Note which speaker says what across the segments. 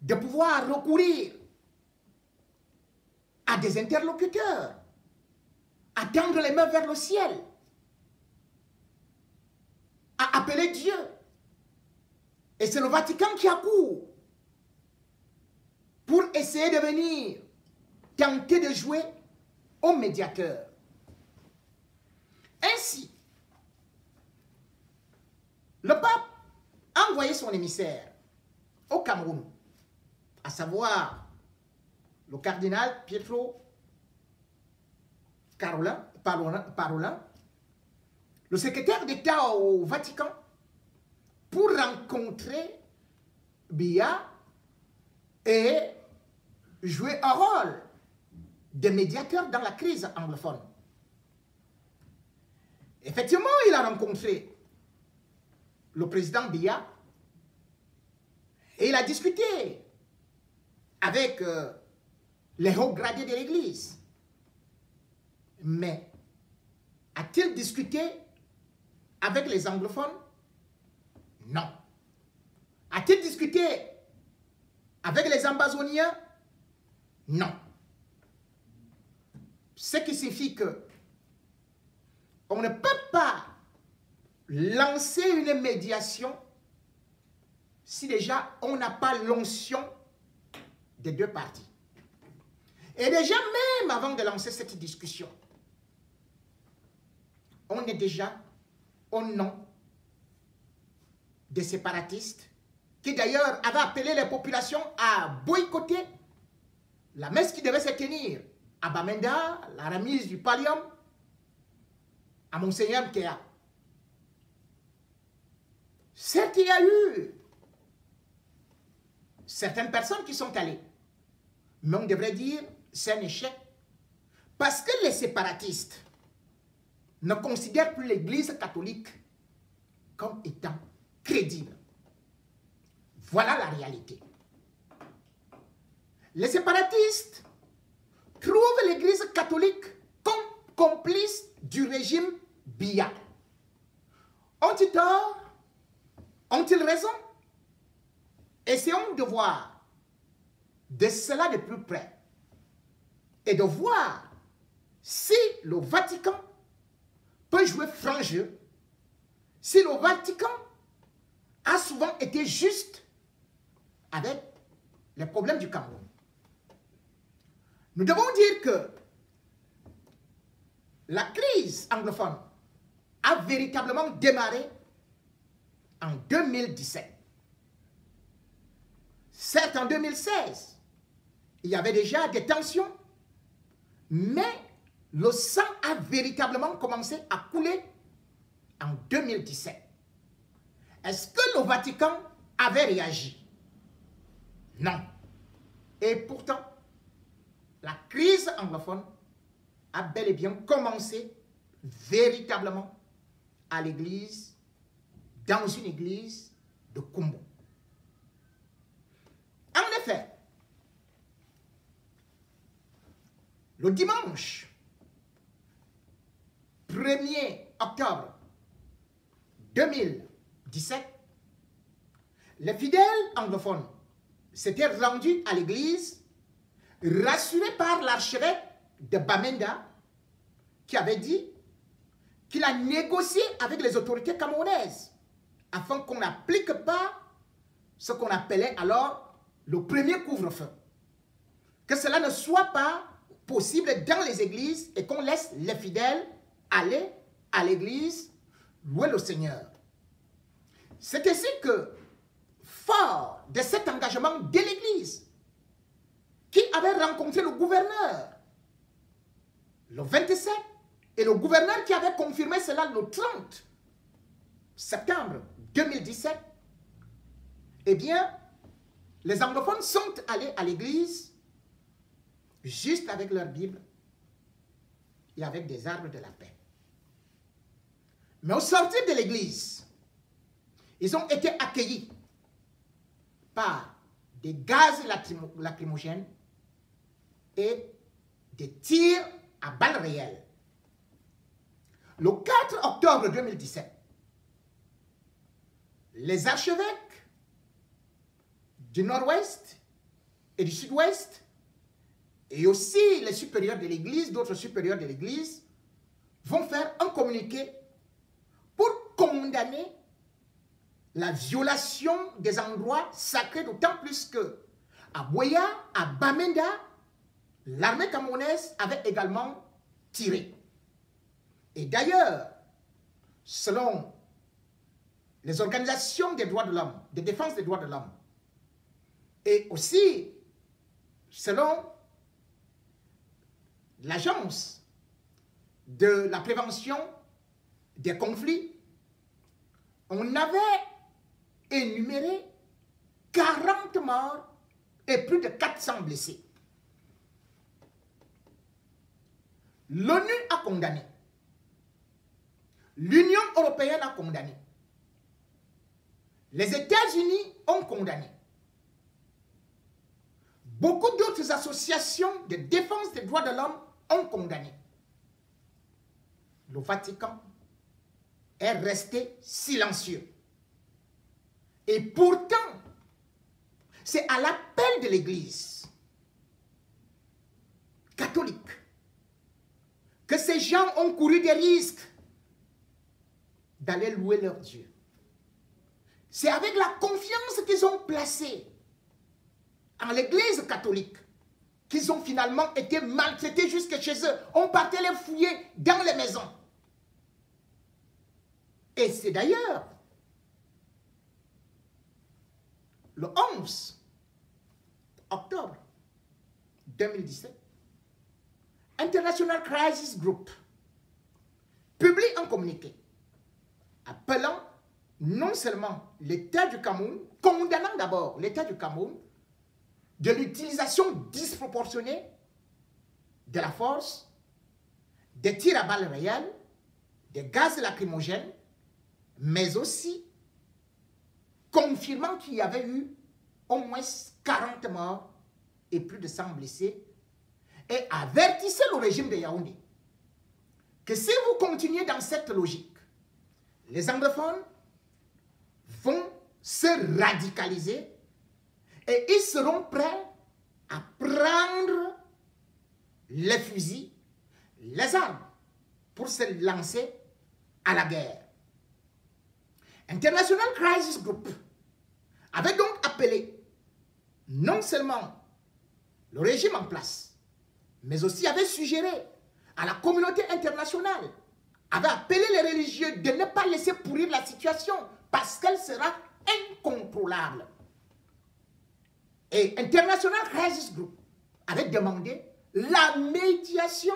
Speaker 1: de pouvoir recourir à des interlocuteurs, à tendre les mains vers le ciel, à appeler Dieu. Et c'est le Vatican qui accourt pour essayer de venir tenter de jouer au médiateur. Ainsi, le pape a envoyé son émissaire au Cameroun, à savoir le cardinal Pietro Parolin, le secrétaire d'État au Vatican, pour rencontrer Biya et jouer un rôle de médiateur dans la crise anglophone. Effectivement, il a rencontré le président Biya et il a discuté avec les hauts gradés de l'Église. Mais a-t-il discuté avec les anglophones? Non. A-t-il discuté avec les Ambazoniens? Non. Ce qui signifie que on ne peut pas lancer une médiation si déjà on n'a pas l'onction des deux parties. Et déjà, même avant de lancer cette discussion, on est déjà au nom des séparatistes qui d'ailleurs avaient appelé les populations à boycotter la messe qui devait se tenir à Bamenda, la remise du pallium à Monseigneur Kea. Certes, il y a eu certaines personnes qui sont allées, mais on devrait dire c'est un échec parce que les séparatistes ne considèrent plus l'Église catholique comme étant crédible. Voilà la réalité. Les séparatistes trouvent l'Église catholique comme complice du régime Biya. Ont-ils tort? Ont-ils raison? Essayons de voir de cela de plus près et de voir si le Vatican peut jouer franc jeu, si le Vatican a souvent été juste avec les problèmes du Cameroun. Nous devons dire que la crise anglophone a véritablement démarré en 2017. Certes, en 2016, il y avait déjà des tensions, mais le sang a véritablement commencé à couler en 2017. Est-ce que le Vatican avait réagi? Non. Et pourtant, la crise anglophone a bel et bien commencé véritablement à l'église, dans une église de Kumbu. En effet, le dimanche 1er octobre 2017, les fidèles anglophones s'étaient rendus à l'église rassurés par l'archevêque de Bamenda qui avait dit qu'il a négocié avec les autorités camerounaises afin qu'on n'applique pas ce qu'on appelait alors le premier couvre-feu. Que cela ne soit pas possible dans les églises et qu'on laisse les fidèles aller à l'église louer le Seigneur. C'est ainsi que, fort de cet engagement de l'église, qui avait rencontré le gouverneur le 27, et le gouverneur qui avait confirmé cela le 30 septembre 2017, eh bien, les anglophones sont allés à l'église juste avec leur Bible et avec des arbres de la paix. Mais au sortir de l'église, ils ont été accueillis par des gaz lacrymogènes et des tirs à balles réelles. Le 4 octobre 2017, les archevêques du Nord-Ouest et du Sud-Ouest, et aussi les supérieurs de l'Église, d'autres supérieurs de l'Église, vont faire un communiqué pour condamner la violation des endroits sacrés, d'autant plus que à Buea, à Bamenda, l'armée camerounaise avait également tiré. Et d'ailleurs, selon les organisations des droits de l'homme, de défense des droits de l'homme, et aussi selon l'agence de la prévention des conflits, on avait énuméré 40 morts et plus de 400 blessés. L'ONU a condamné. L'Union européenne a condamné. Les États-Unis ont condamné. Beaucoup d'autres associations de défense des droits de l'homme ont condamné. Le Vatican est resté silencieux. Et pourtant, c'est à l'appel de l'Église catholique que ces gens ont couru des risques d'aller louer leur Dieu. C'est avec la confiance qu'ils ont placée en l'Église catholique qu'ils ont finalement été maltraités jusque chez eux. On partait les fouiller dans les maisons. Et c'est d'ailleurs le 11 octobre 2017, International Crisis Group publie un communiqué appelant non seulement l'État du Cameroun, condamnant d'abord l'État du Cameroun de l'utilisation disproportionnée de la force, des tirs à balles réelles, des gaz lacrymogènes, mais aussi confirmant qu'il y avait eu au moins 40 morts et plus de 100 blessés, et avertissait le régime de Yaoundé que si vous continuez dans cette logique, les anglophones vont se radicaliser et ils seront prêts à prendre les fusils, les armes, pour se lancer à la guerre. International Crisis Group avait donc appelé non seulement le régime en place, mais aussi avait suggéré à la communauté internationale, avait appelé les religieux de ne pas laisser pourrir la situation parce qu'elle sera incontrôlable. Et International Crisis Group avait demandé la médiation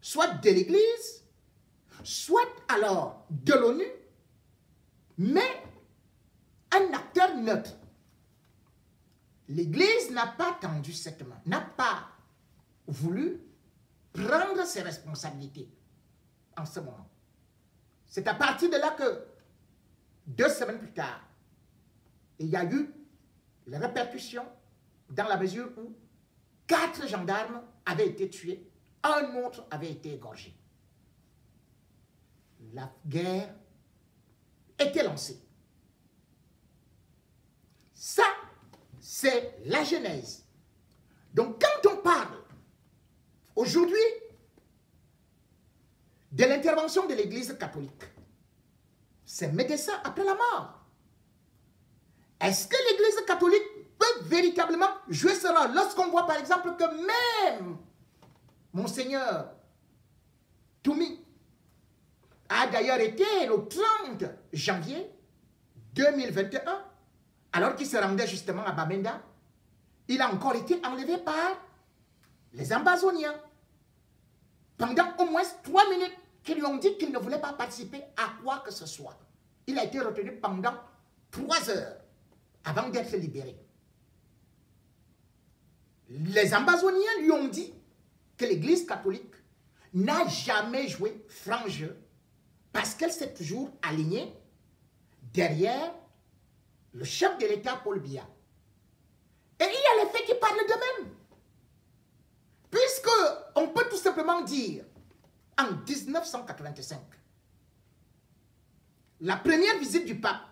Speaker 1: soit de l'Église, soit alors de l'ONU, mais un acteur neutre. L'Église n'a pas tendu cette main, n'a pas voulu prendre ses responsabilités en ce moment. C'est à partir de là que, 2 semaines plus tard, il y a eu les répercussions dans la mesure où 4 gendarmes avaient été tués, un autre avait été égorgé. La guerre était lancée. Ça, c'est la genèse. Donc quand on parle aujourd'hui de l'intervention de l'Église catholique, c'est médecin après la mort. Est-ce que l'Église catholique peut véritablement jouer ce rôle lorsqu'on voit par exemple que même Monseigneur Toumi a d'ailleurs été le 30 janvier 2021, alors qu'il se rendait justement à Bamenda, il a encore été enlevé par les Ambazoniens. Pendant au moins 3 minutes, qui lui ont dit qu'il ne voulait pas participer à quoi que ce soit. Il a été retenu pendant 3 heures avant d'être libéré. Les Ambazoniens lui ont dit que l'Église catholique n'a jamais joué franc jeu parce qu'elle s'est toujours alignée derrière le chef de l'État, Paul Biya. Et il y a les faits qui parlent d'eux-mêmes. Puisque on peut tout simplement dire, en 1985, la première visite du pape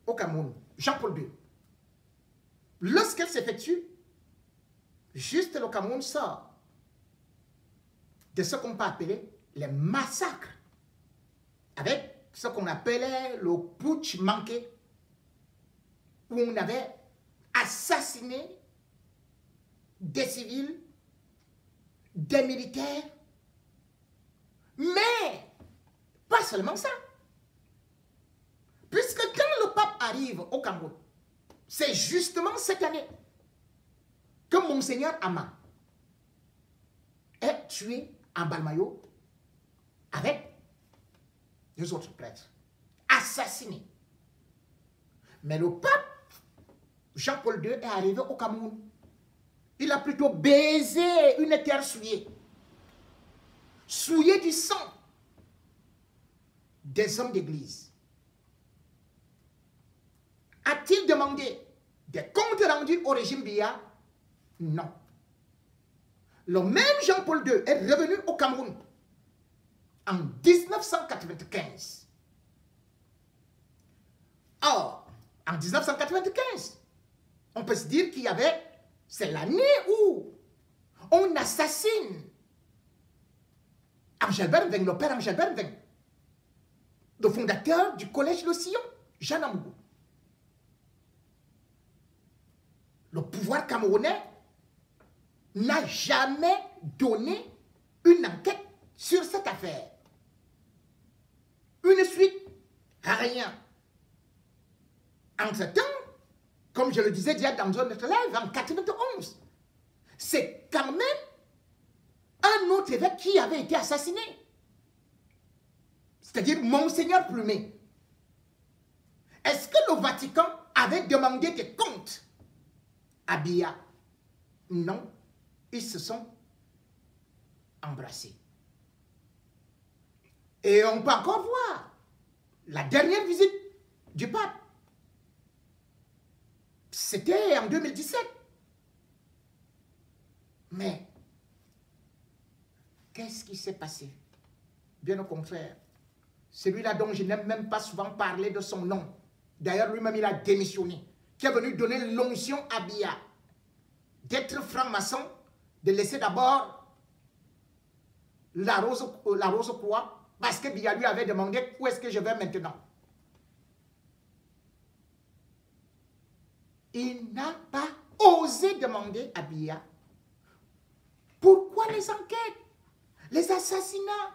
Speaker 1: au Cameroun, Jean-Paul II, lorsqu'elle s'effectue, juste le Cameroun sort de ce qu'on peut appeler les massacres, avec ce qu'on appelait le putsch manqué, où on avait assassiné des civils, des militaires, mais pas seulement ça. Puisque quand le pape arrive au Cameroun, c'est justement cette année que Monseigneur Ama est tué en Balmayo avec 2 autres prêtres, assassinés. Mais le pape Jean-Paul II est arrivé au Cameroun. Il a plutôt baisé une terre souillée, souillée du sang des hommes d'église. A-t-il demandé des comptes rendus au régime Biya? Non. Le même Jean-Paul II est revenu au Cameroun en 1995. Or, en 1995, on peut se dire qu'il y avait, c'est l'année où on assassine Angel Bernvin, le père Angel Bernvin, le fondateur du collège Le Sillon, Jean Amougou. Le pouvoir camerounais n'a jamais donné une enquête sur cette affaire. Une suite, rien. Entre-temps, comme je le disais déjà dans notre live, en 91, c'est quand même un autre évêque qui avait été assassiné. C'est-à-dire Monseigneur Plumet. Est-ce que le Vatican avait demandé des comptes à Biya? Non, ils se sont embrassés. Et on peut encore voir la dernière visite du pape. C'était en 2017. Mais qu'est-ce qui s'est passé? Bien au contraire. Celui-là dont je n'aime même pas souvent parler de son nom. D'ailleurs, lui-même, il a démissionné. Qui est venu donner l'onction à Biya d'être franc-maçon, de laisser d'abord la rose croix, parce que Biya lui avait demandé où est-ce que je vais maintenant. Il n'a pas osé demander à Biya pourquoi les enquêtes, les assassinats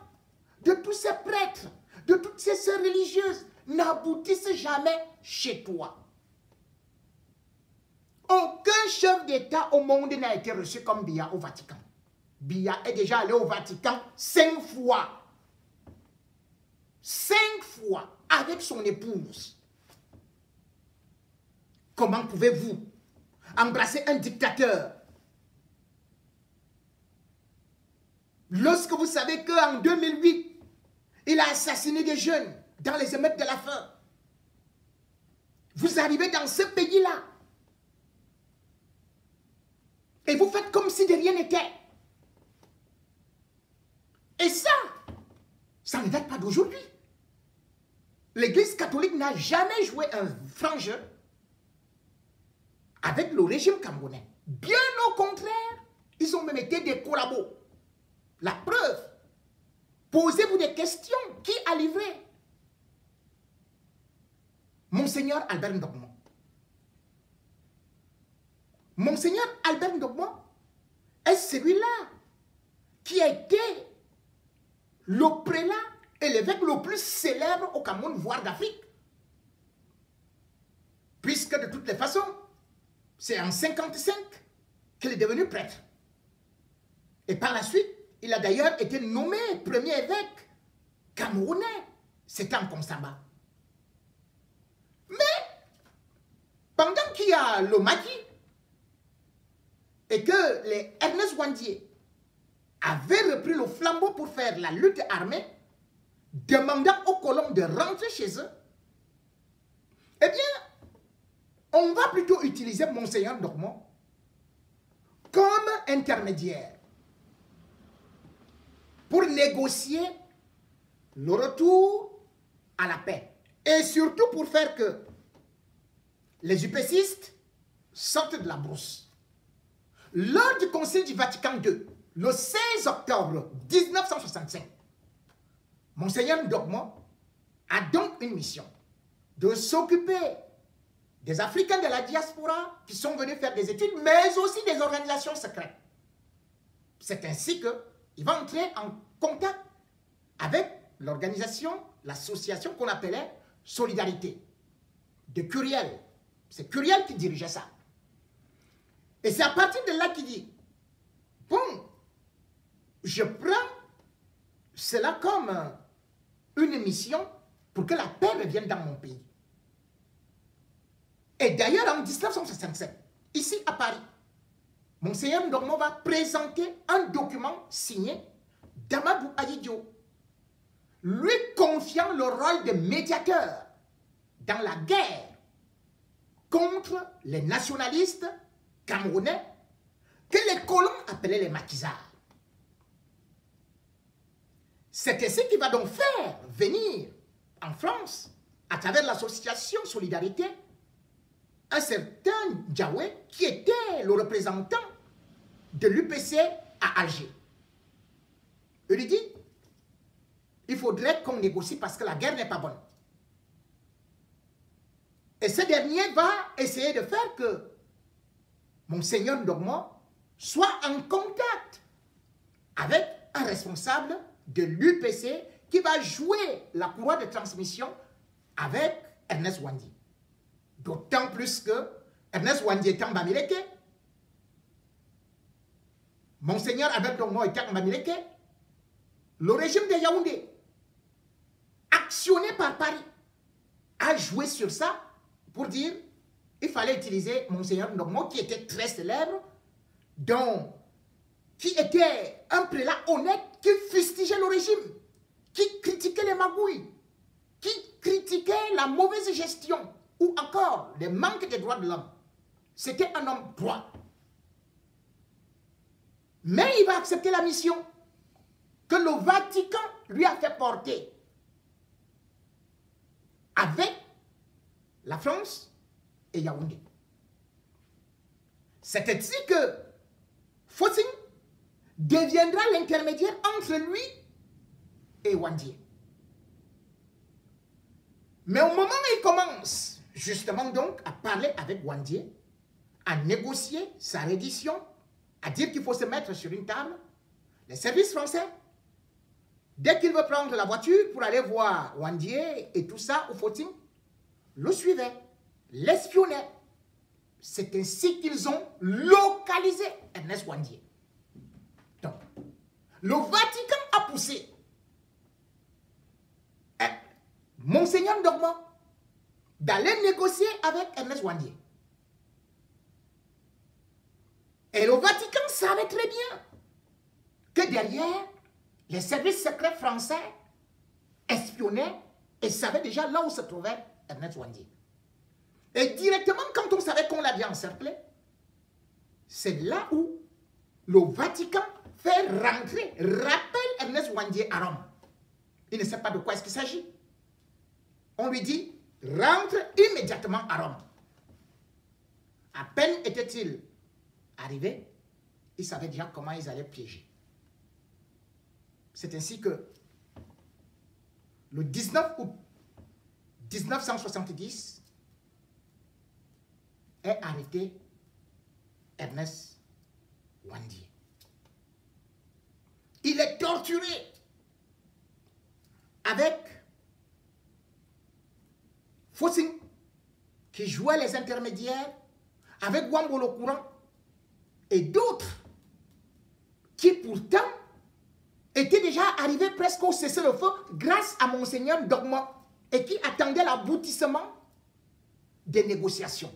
Speaker 1: de tous ces prêtres, de toutes ces sœurs religieuses n'aboutissent jamais chez toi. Aucun chef d'État au monde n'a été reçu comme Biya au Vatican. Biya est déjà allé au Vatican 5 fois. 5 fois avec son épouse. Comment pouvez-vous embrasser un dictateur lorsque vous savez qu'en 2008, il a assassiné des jeunes dans les émeutes de la faim? Vous arrivez dans ce pays-là et vous faites comme si de rien n'était. Et ça ne date pas d'aujourd'hui. L'Église catholique n'a jamais joué un franc jeu avec le régime camerounais. Bien au contraire, ils ont même été des collabos. La preuve, posez-vous des questions. Qui a livré? Monseigneur Albert Ndogmo. Monseigneur Albert Ndogmo est celui-là qui a été le prélat et l'évêque le plus célèbre au Cameroun, voire d'Afrique. Puisque de toutes les façons, c'est en 1955 qu'il est devenu prêtre. Et par la suite, il a d'ailleurs été nommé premier évêque camerounais. C'était en Konsamba. Mais, pendant qu'il y a le Maki, et que les Ernest Wandier avaient repris le flambeau pour faire la lutte armée, demandant aux colons de rentrer chez eux, eh bien, on va plutôt utiliser Monseigneur Ndogmo comme intermédiaire pour négocier le retour à la paix. Et surtout pour faire que les upécistes sortent de la brousse. Lors du Concile du Vatican II, le 16 octobre 1965, Monseigneur Ndogmo a donc une mission de s'occuper des Africains de la diaspora qui sont venus faire des études, mais aussi des organisations secrètes. C'est ainsi qu'il va entrer en contact avec l'organisation, l'association qu'on appelait Solidarité, de Curiel. C'est Curiel qui dirigeait ça. Et c'est à partir de là qu'il dit, bon, je prends cela comme une mission pour que la paix revienne dans mon pays. Et d'ailleurs, en 1967, ici à Paris, Monseigneur Ndogmo va présenter un document signé d'Amadou Ahidjo, lui confiant le rôle de médiateur dans la guerre contre les nationalistes camerounais que les colons appelaient les maquisards. C'est ainsi qu'il va donc faire venir en France, à travers l'association Solidarité, un certain Djawé qui était le représentant de l'UPC à Alger. Il lui dit, il faudrait qu'on négocie parce que la guerre n'est pas bonne. Et ce dernier va essayer de faire que Monseigneur Ndogmo soit en contact avec un responsable de l'UPC qui va jouer la courroie de transmission avec Ernest Ouandi. D'autant plus que Ernest Ouandi était en Bamileke, Monseigneur Albert Ndogmo était en Bamileke, le régime de Yaoundé, actionné par Paris, a joué sur ça pour dire il fallait utiliser Monseigneur Ndogmo qui était très célèbre, qui était un prélat honnête, qui fustigeait le régime, qui critiquait les magouilles, qui critiquait la mauvaise gestion ou encore les manques des droits de l'homme. C'était un homme droit. Mais il va accepter la mission que le Vatican lui a fait porter avec la France et Yaoundé. C'est ainsi que Fossing deviendra l'intermédiaire entre lui et Ouandié. Mais au moment où il commence justement donc à parler avec Ouandié, à négocier sa reddition, à dire qu'il faut se mettre sur une table, les services français, dès qu'il veut prendre la voiture pour aller voir Ouandié et tout ça au Fossing, le suivaient, l'espionnaient. C'est ainsi qu'ils ont localisé Ernest Ouandié. Donc, le Vatican a poussé Monseigneur Ndogmo d'aller négocier avec Ernest Ouandié. Et le Vatican savait très bien que derrière, les services secrets français espionnaient et savaient déjà là où se trouvait Ernest Ouandié. Et directement, quand on savait qu'on l'avait encerclé, c'est là où le Vatican fait rentrer, rappelle Ernest Ouandié à Rome. Il ne sait pas de quoi est-ce qu'il s'agit. On lui dit, rentre immédiatement à Rome. À peine était-il arrivé, il savait déjà comment ils allaient piéger. C'est ainsi que le 19 août 1970 est arrêté Ernest Ouandié. Il est torturé avec Fossing, qui jouait les intermédiaires, avec Wambolo Courant et d'autres qui pourtant étaient déjà arrivés presque au cessez-le-feu grâce à Monseigneur Ndogmo et qui attendaient l'aboutissement des négociations.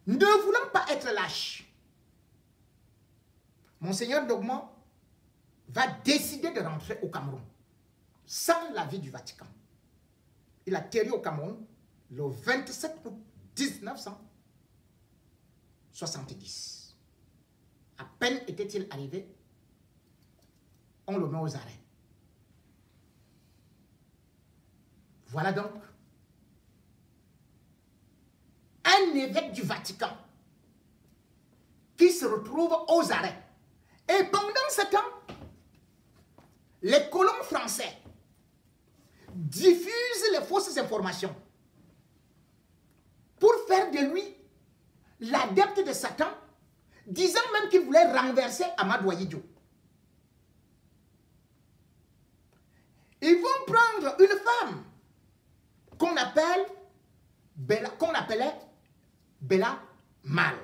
Speaker 1: Ne voulant pas être lâche, Monseigneur Ndogmo va décider de rentrer au Cameroun sans l'avis du Vatican. Il atterrit au Cameroun le 27 août 1970. À peine était-il arrivé, on le met aux arrêts. Voilà donc un évêque du Vatican qui se retrouve aux arrêts. Et pendant ce temps, les colons français diffusent les fausses informations pour faire de lui l'adepte de Satan, disant même qu'il voulait renverser Amadou Ahidjo. Ils vont prendre une femme qu'on appelait Bella Mal.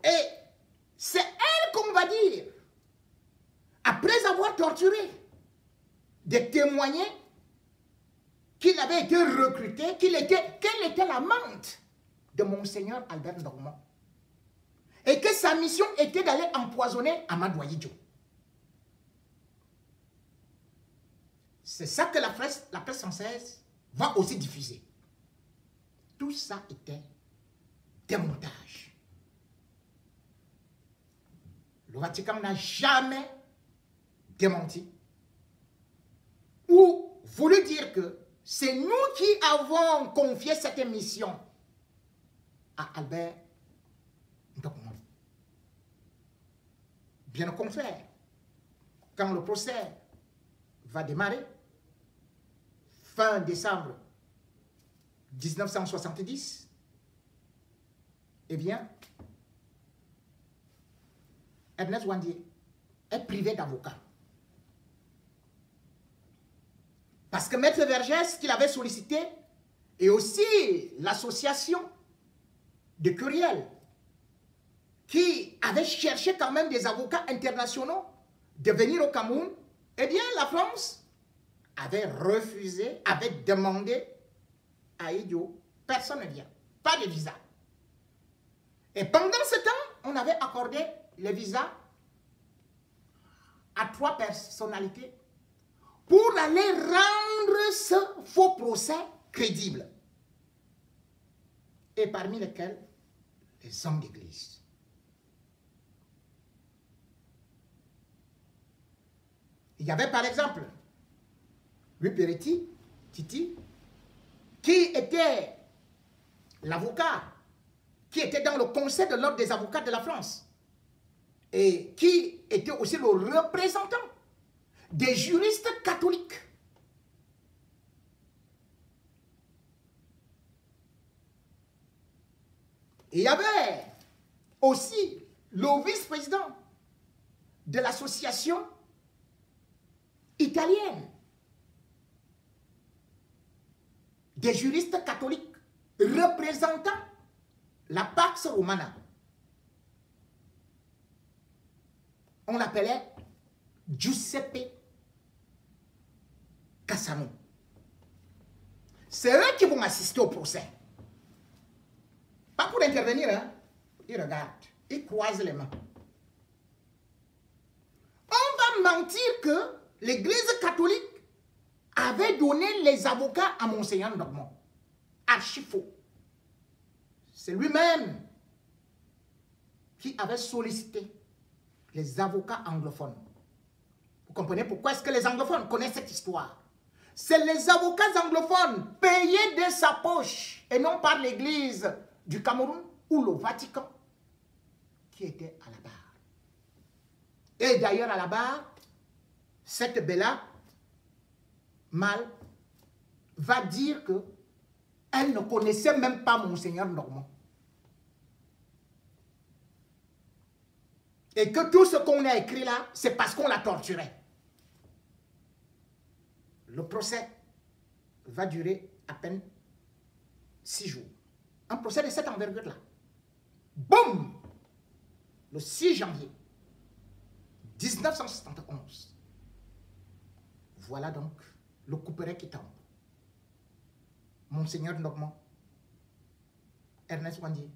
Speaker 1: Et c'est elle qu'on va dire, après avoir torturé, de témoigner qu'il avait été recruté, qu'elle était l'amante de Monseigneur Albert Ndormand. Et que sa mission était d'aller empoisonner Amadou Ahidjo. C'est ça que la presse française va aussi diffuser. Tout ça était des montages. Le Vatican n'a jamais démenti ou voulu dire que c'est nous qui avons confié cette mission à Albert Ndormand. Bien au contraire, quand le procès va démarrer, fin décembre 1970, eh bien, Ernest Ouandié est privé d'avocat. Parce que Maître Vergès, qu'il avait sollicité, et aussi l'association de Curiel, qui avait cherché quand même des avocats internationaux de venir au Cameroun, eh bien, la France avait refusé, avait demandé à Ahidjo, personne ne vient, pas de visa. Et pendant ce temps, on avait accordé les visas à 3 personnalités pour aller rendre ce faux procès crédible. Et parmi lesquels, les hommes d'église. Il y avait par exemple Louis Peretti, Titi, qui était l'avocat, qui était dans le conseil de l'ordre des avocats de la France et qui était aussi le représentant des juristes catholiques. Et il y avait aussi le vice-président de l'association italienne des juristes catholiques représentant la Pax Romana. On l'appelait Giuseppe Cassano. C'est eux qui vont assister au procès. Pas pour intervenir, hein. Ils regardent, ils croisent les mains. On va mentir que l'Église catholique avait donné les avocats à Monseigneur Ndormand. Archi faux. C'est lui-même qui avait sollicité les avocats anglophones. Vous comprenez pourquoi est-ce que les anglophones connaissent cette histoire? C'est les avocats anglophones payés de sa poche et non par l'Église du Cameroun ou le Vatican qui étaient à la barre. Et d'ailleurs à la barre, cette Bella Mal va dire que elle ne connaissait même pas Monseigneur Ndormand. Et que tout ce qu'on a écrit là, c'est parce qu'on l'a torturé. Le procès va durer à peine 6 jours. Un procès de cette envergure-là. Boum! Le 6 janvier 1971. Voilà donc le couperet qui tombe. Monseigneur Ndormand, Ernest Ouandié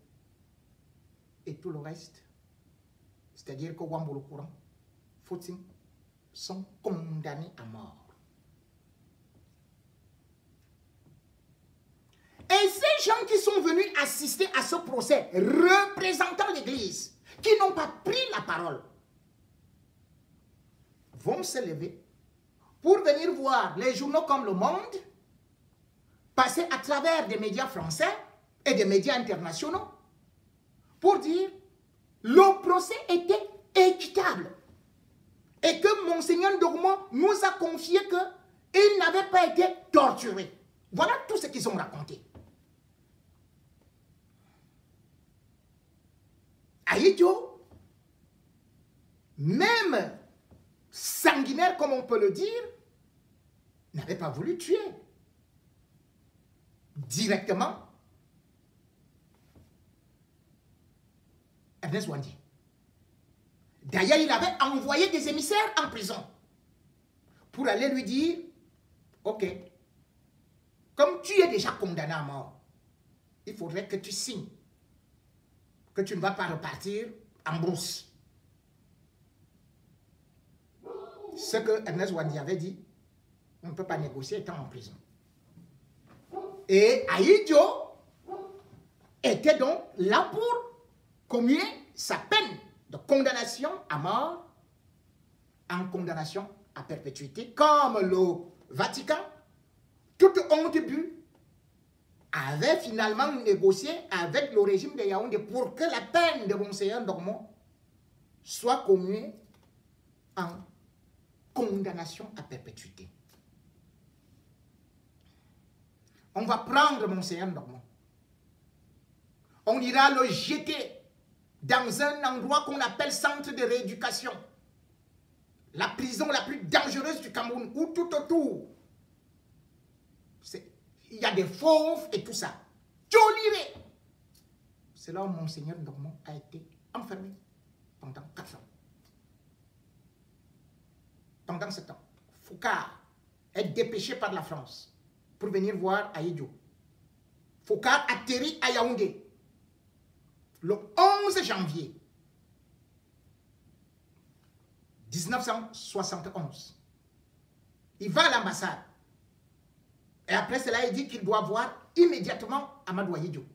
Speaker 1: et tout le reste, c'est-à-dire que Wambolo Courant, Fouting, sont condamnés à mort. Et ces gens qui sont venus assister à ce procès, représentant l'Église, qui n'ont pas pris la parole, vont se lever pour venir voir les journaux comme Le Monde, passé à travers des médias français et des médias internationaux pour dire le procès était équitable et que Monseigneur Ndogmo nous a confié qu'il n'avait pas été torturé. Voilà tout ce qu'ils ont raconté. Ahidjo, même sanguinaire comme on peut le dire, n'avait pas voulu tuer directement Ernest Ouandié. D'ailleurs, il avait envoyé des émissaires en prison pour aller lui dire, ok, comme tu es déjà condamné à mort, il faudrait que tu signes que tu ne vas pas repartir en brousse. Ce que Ernest Ouandié avait dit, on ne peut pas négocier étant en prison. Et Ahidjo était donc là pour commuer sa peine de condamnation à mort en condamnation à perpétuité, comme le Vatican, toute honte but, avait finalement négocié avec le régime de Yaoundé pour que la peine de Monseigneur Ndogmo soit commuée en condamnation à perpétuité. On va prendre Monseigneur Ndogmo. On ira le jeter dans un endroit qu'on appelle centre de rééducation. La prison la plus dangereuse du Cameroun, où tout autour, il y a des fauves et tout ça. Tcholiré. C'est là où Monseigneur Ndogmo a été enfermé pendant 4 ans. Pendant 7 ans, Foucault est dépêché par la France pour venir voir Ahidjo. Foucault atterrit à Yaoundé le 11 janvier 1971. Il va à l'ambassade. Et après cela, il dit qu'il doit voir immédiatement Amadou Ahidjo.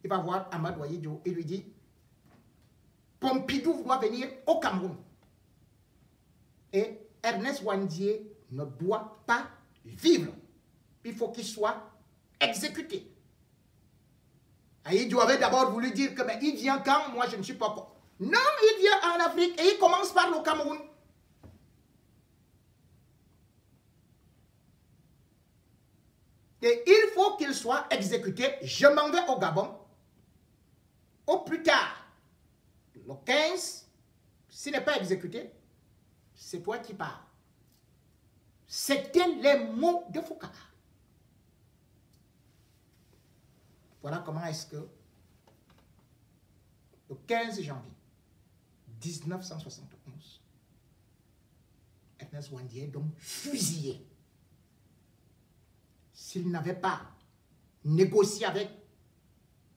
Speaker 1: Il va voir Amadou Ahidjo et lui dit, Pompidou doit venir au Cameroun. Et Ernest Ouandié ne doit pas vivre. Il faut qu'il soit exécuté. Ahidjo avait d'abord voulu dire que mais il vient quand? Moi je ne suis pas... Non, il vient en Afrique et il commence par le Cameroun. Et il faut qu'il soit exécuté. Je m'en vais au Gabon. Au plus tard, le 15, s'il n'est pas exécuté, c'est toi qui parles. C'était les mots de Foucault. Voilà comment est-ce que le 15 janvier 1971, Ernest Ouandié est donc fusillé. S'il n'avait pas négocié avec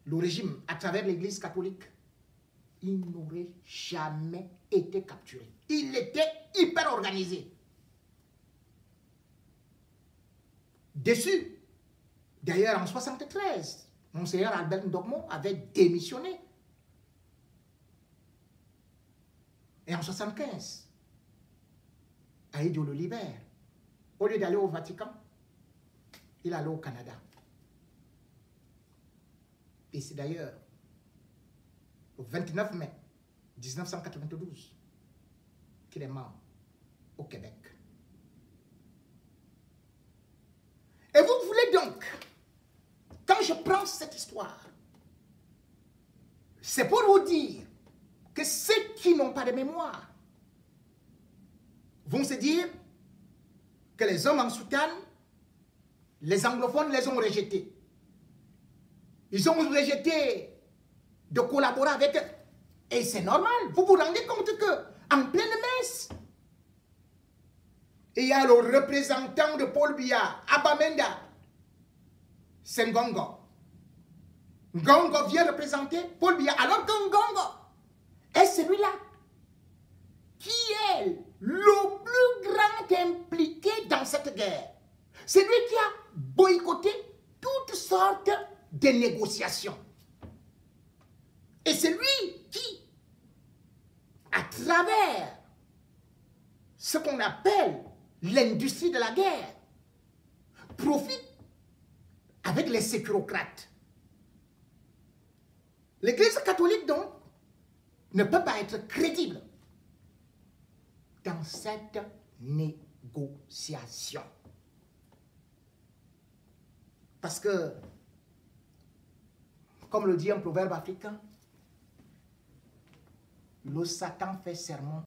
Speaker 1: le régime à travers l'Église catholique, il n'aurait jamais été capturé. Il était hyper organisé. Déçu. D'ailleurs, en 1973, Monseigneur Albert Ndogmo avait démissionné. Et en 1975, Ahidjo le libère. Au lieu d'aller au Vatican, il allait au Canada. Et c'est d'ailleurs le 29 mai 1992 qu'il est mort au Québec. Et vous voulez donc, quand je prends cette histoire, c'est pour vous dire que ceux qui n'ont pas de mémoire vont se dire que les hommes en soutane, les anglophones les ont rejetés. Ils ont rejeté de collaborer avec eux. Et c'est normal. Vous vous rendez compte qu'en pleine messe, il y a le représentant de Paul Biya, Abamenda, c'est Ngongo. Ngongo vient représenter Paul Biya, alors que Ngongo est celui-là qui est le plus grand impliqué dans cette guerre. C'est lui qui a boycotté toutes sortes de négociations. Et c'est lui qui, à travers ce qu'on appelle l'industrie de la guerre, profite les sécurocrates. L'Église catholique, donc, ne peut pas être crédible dans cette négociation. Parce que, comme le dit un proverbe africain, le Satan fait serment